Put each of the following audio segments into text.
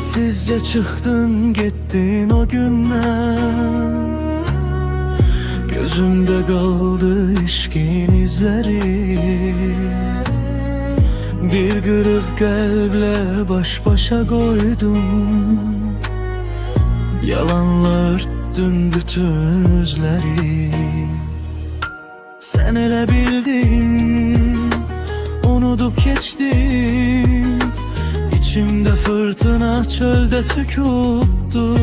Sessizce çıktın gittin o günden. Gözümde kaldı işkin izleri. Bir kırık kalple baş başa koydum. Yalanla örttün bütün özleri. Sen elə bildin, unutup geçtin. İçimde fırtına, çölde sükuttu.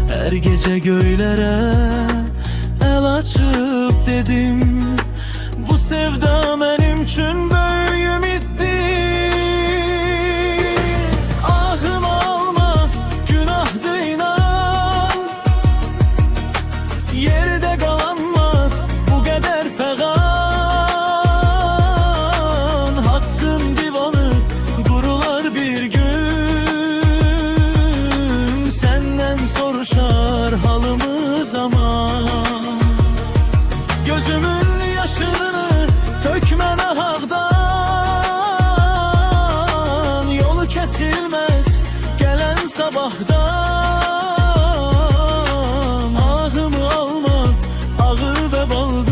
Her gece göylere el açıp dedim, bu sevda benim için böyüm itti. Ahım alma, günahdı inan. Yerde kalanmaz bu kadar fegan. Hakkın divanı kurular bir gün. Senden soruşar halımız ama. Gözümün yaşını tökme nahaktan. Yolu kesilmez gelen sabahdan. Ahımı alma, ağı ve baldır.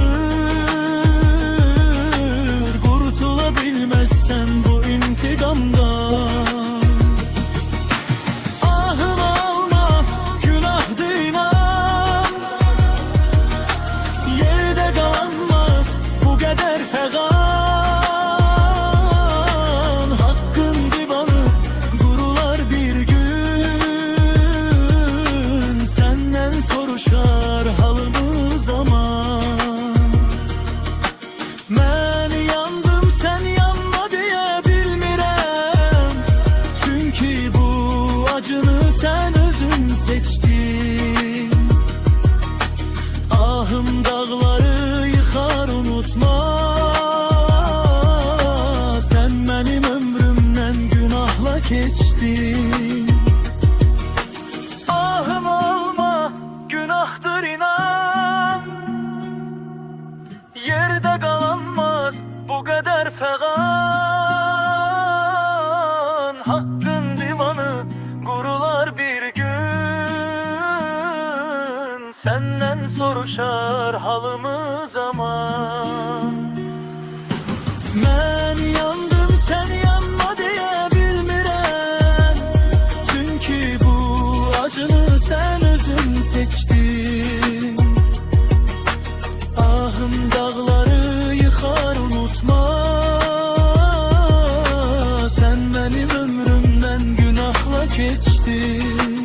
Kurtulabilmezsen bu intikamdan. Ahımı alma, günahdı inan. Yerde kalanmaz bu kadar fegan. Hakkın divanı kurular bir gün. Senden soruşar halımız ama. Ben yandım sen yanma diye bilmirəm. Çünkü bu acını sen özün seçtin. Ahım dağları yıkar unutma. Sen benim ömrümden günahla geçtin. Ahım olma, günahdır inan. Yerde kalanmaz bu kadar fegan. Hakkın divanı kurular bir gün. Senden soruşar halımız aman. Ben yandım sen yanma diye bilmirəm. Çünkü bu acını sen özün seçtin. Ahım dağları yıkar unutma. Sen benim ömrümden günahla geçtin.